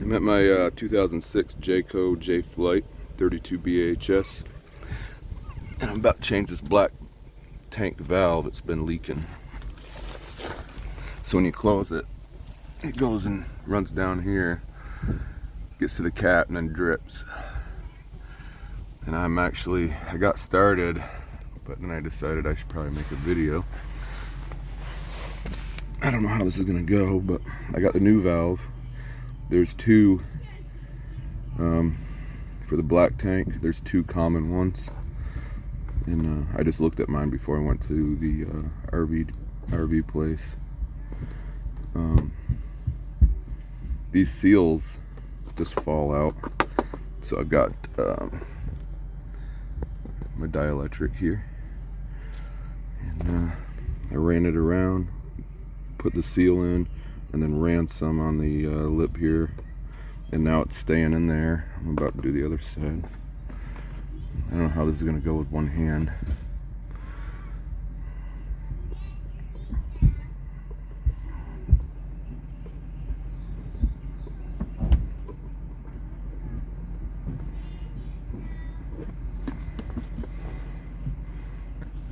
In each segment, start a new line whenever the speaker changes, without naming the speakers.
I'm at my 2006 Jayco jayflight 32 BHS, and I'm about to change this black tank valve that's been leaking. So when you close it, it goes and runs down here, gets to the cap, and then drips. And I got started, but then I decided I should probably make a video. I don't know how this is gonna go, but I got the new valve. There's two for the black tank. There's two common ones, and I just looked at mine before I went to the RV place. These seals just fall out, so I've got my dielectric here, and I ran it around, put the seal in, and then ran some on the lip here, and now it's staying in there. I'm about to do the other side. I don't know how this is going to go with one hand.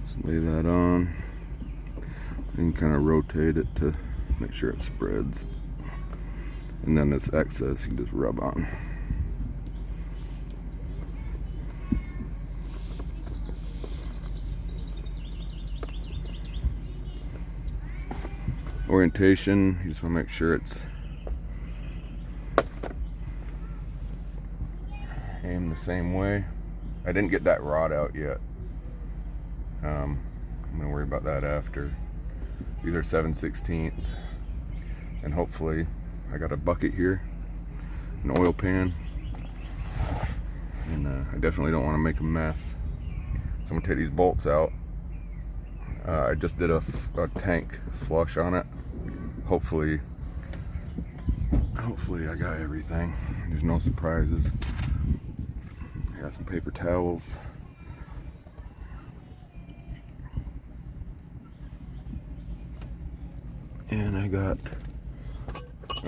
Just lay that on and kind of rotate it to make sure it spreads, and then this excess you just rub on. Orientation, you just want to make sure it's aimed the same way. I didn't get that rod out yet. I'm gonna worry about that after. These are 7/16, and hopefully I got a bucket here, an oil pan, and I definitely don't want to make a mess. So I'm gonna take these bolts out. I just did a tank flush on it. Hopefully I got everything. There's no surprises. I got some paper towels. And I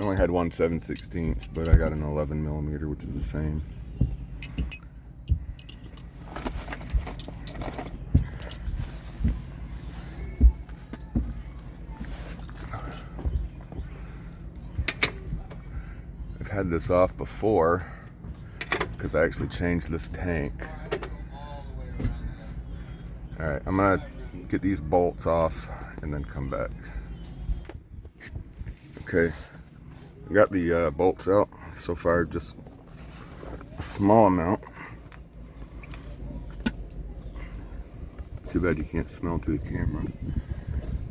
only had one 7/16, but I got an 11mm, which is the same. I've had this off before because I actually changed this tank. Alright, I'm gonna get these bolts off and then come back. Okay, I got the bolts out. So far, just a small amount. Too bad you can't smell through the camera.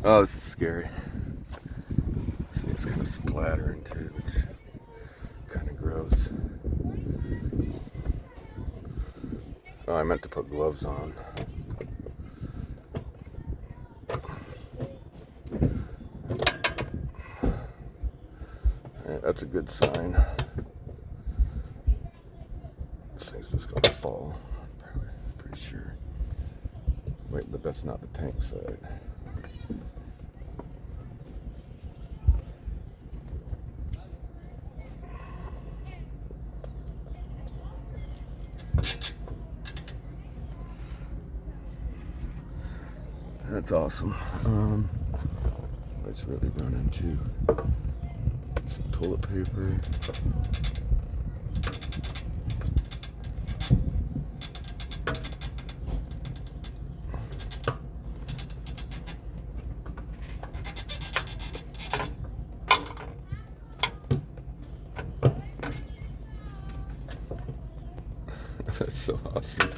Oh, this is scary. See, it's kind of splattering too, which kind of gross. Oh, I meant to put gloves on. That's a good sign. This thing's just gonna fall. Probably, pretty sure. Wait, but that's not the tank side. That's awesome. Let's really run into some toilet paper. That's so awesome.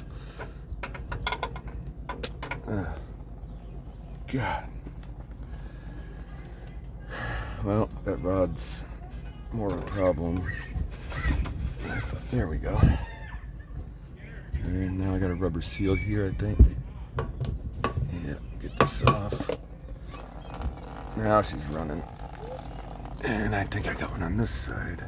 God. Well, that rod's more of a problem. There we go. And now I got a rubber seal here, I think. Yeah, get this off. Now she's running. And I think I got one on this side.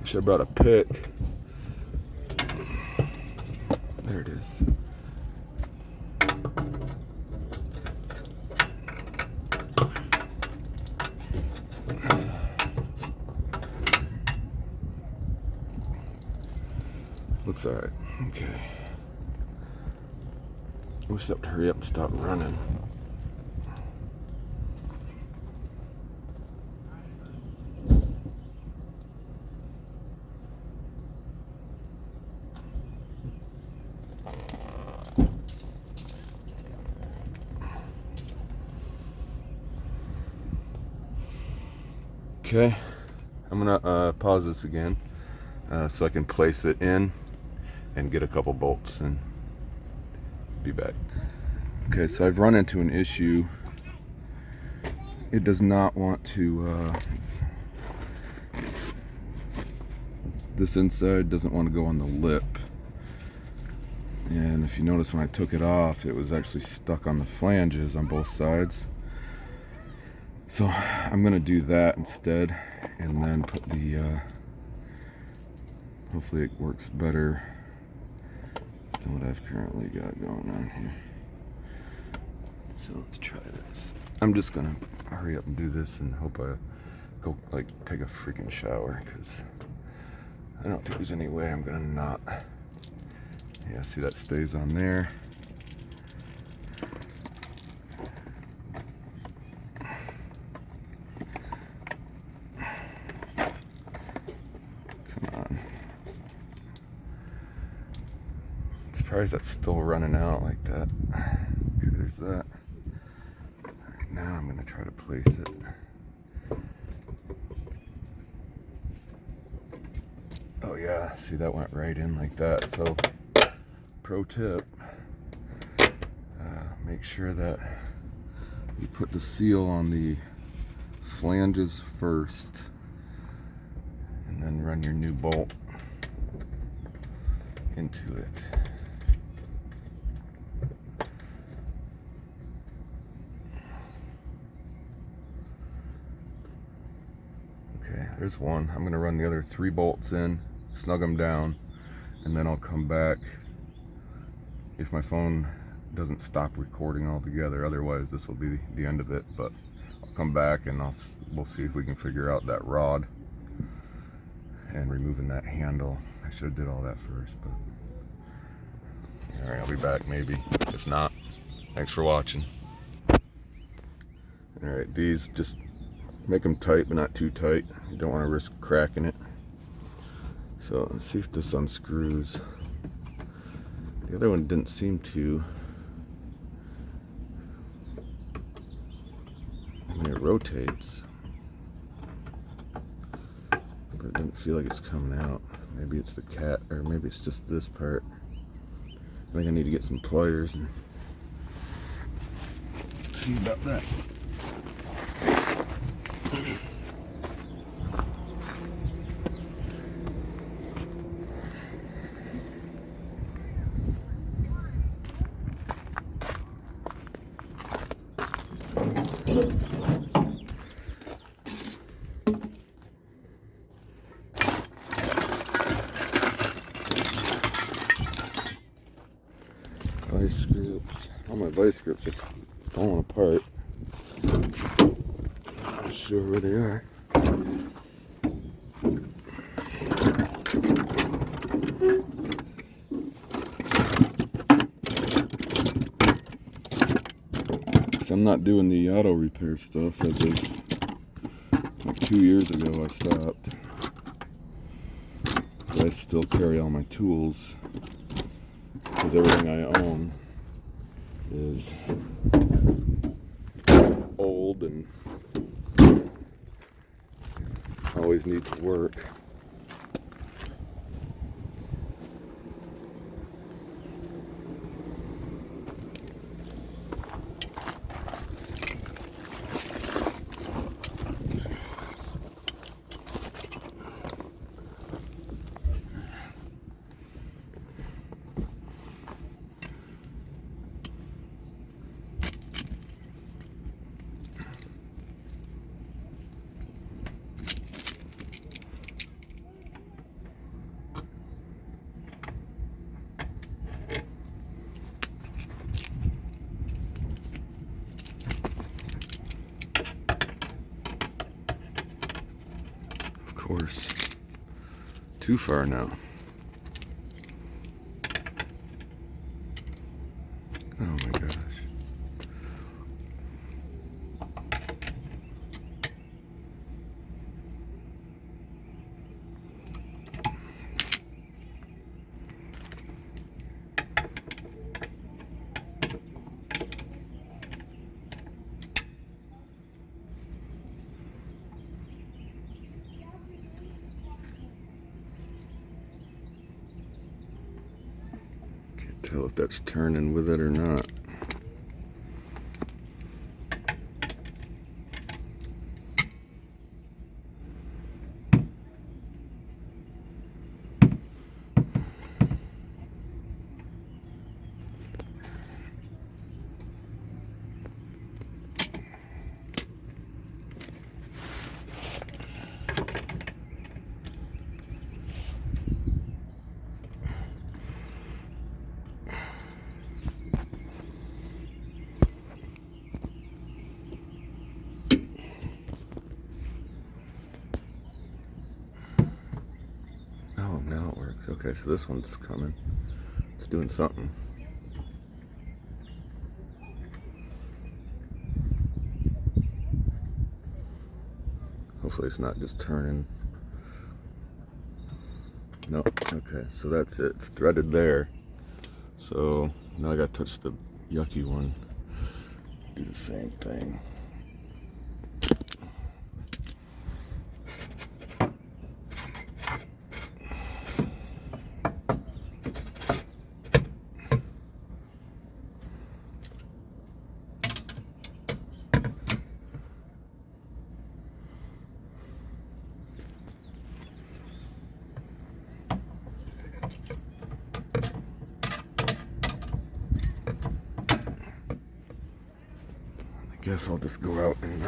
Wish I brought a pick. There it is. Looks alright. Okay. I wish I have to hurry up and stop running. Okay, I'm gonna pause this again so I can place it in and get a couple bolts and be back. Okay, so I've run into an issue. It does not want to, this inside doesn't want to go on the lip. And if you notice, when I took it off, it was actually stuck on the flanges on both sides. So I'm gonna do that instead, and then put the, hopefully it works better than what I've currently got going on here. So let's try this. I'm just gonna hurry up and do this and hope I go like take a freaking shower, because I don't think there's any way I'm gonna not. Yeah, see, that stays on there. Come on. I'm surprised that's still running out like that. Okay, there's that. Alright, now I'm gonna try to place it. Oh yeah, see, that went right in like that. So pro tip, make sure that you put the seal on the flanges first and then run your new bolt into it. Okay, there's one. I'm gonna run the other 3 bolts in, snug them down, and then I'll come back if my phone doesn't stop recording altogether. Otherwise, this will be the end of it. But I'll come back and we'll see if we can figure out that rod and removing that handle. I should have did all that first, but all right, I'll be back maybe. If not, thanks for watching. All right, these, just make them tight, but not too tight. You don't want to risk cracking it. So let's see if this unscrews. The other one didn't seem to. I mean, it rotates, but it doesn't feel like it's coming out. Maybe it's the cat, or maybe it's just this part. I think I need to get some pliers and see about that. Vice grips. All my vice grips are falling apart. I'm not sure where they are. So I'm not doing the auto repair stuff as of like 2 years ago. I stopped. But I still carry all my tools, because everything I own is old and always needs work. Of course, too far now. Tell if that's turning with it or not. Oh, now it works. Okay, so this one's coming. It's doing something. Hopefully it's not just turning. Nope. Okay, so that's it. It's threaded there. So now I gotta touch the yucky one. Do the same thing. I guess I'll just go out and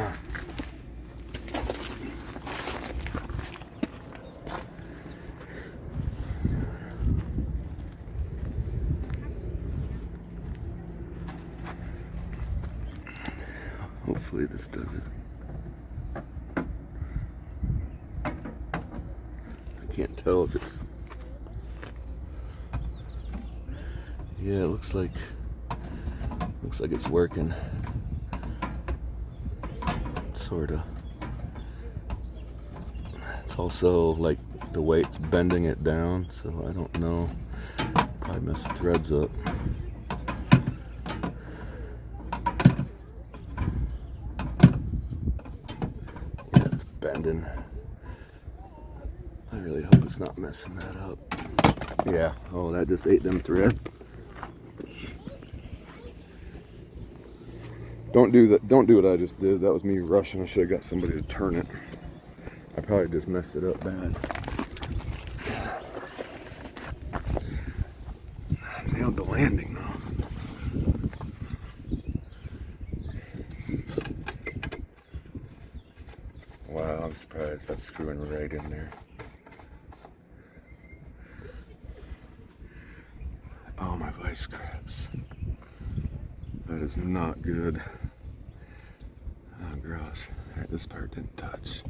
hopefully this does it. I can't tell if it's... Yeah, it looks like it's working. Sorta. It's also like the weight's bending it down, so I don't know. Probably mess the threads up. Yeah, it's bending. I really hope it's not messing that up. Yeah. Oh, that just ate them threads. Don't do that. Don't do what I just did. That was me rushing. I should have got somebody to turn it. I probably just messed it up bad. Nailed the landing though. Wow, I'm surprised that's screwing right in there. Oh, my vice grips. That is not good. Oh, gross. Alright, this part didn't touch.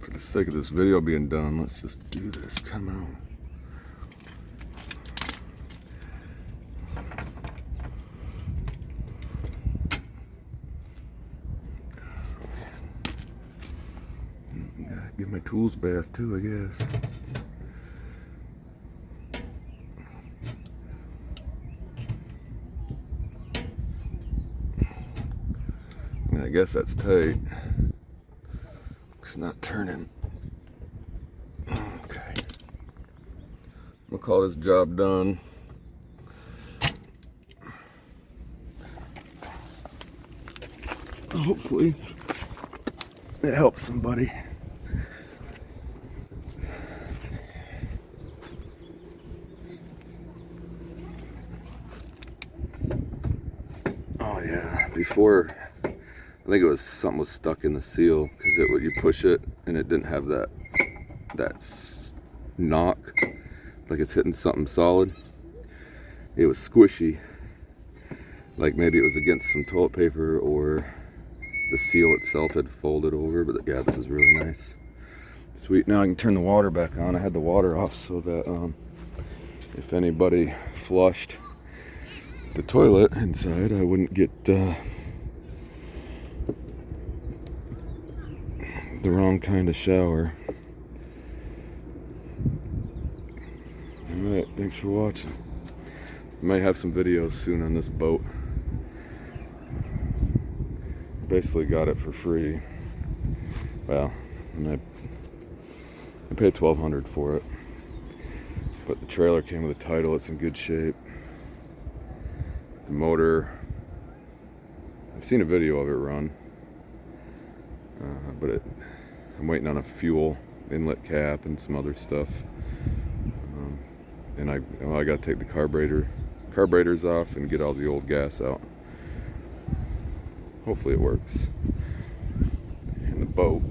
For the sake of this video being done, let's just do this. Come on. Give my tools a bath too, I guess. I mean, I guess that's tight. It's not turning. Okay. We'll call this job done. Hopefully it helps somebody. Oh yeah, before I think it was something was stuck in the seal because you push it and it didn't have that knock, like it's hitting something solid. It was squishy, like maybe it was against some toilet paper or the seal itself had folded over. But yeah, this is really nice. Sweet. Now I can turn the water back on. I had the water off so that if anybody flushed the toilet inside, I wouldn't get the wrong kind of shower. Thanks for watching. Might have some videos soon on this boat. Basically got it for free. Well, and I paid $1,200 for it. But the trailer came with a title. It's in good shape. The motor, I've seen a video of it run, but I'm waiting on a fuel inlet cap and some other stuff. And I got to take the carburetors off and get all the old gas out. Hopefully it works. And the boat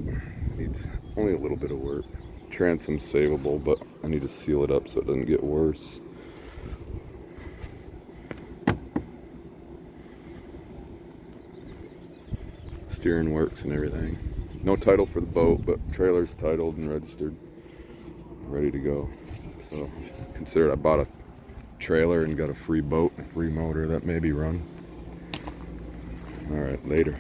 needs only a little bit of work. Transom's savable, but I need to seal it up so it doesn't get worse. Steering works and everything. No title for the boat, but trailer's titled and registered, ready to go. So consider I bought a trailer and got a free boat, a free motor that may be run. All right, later.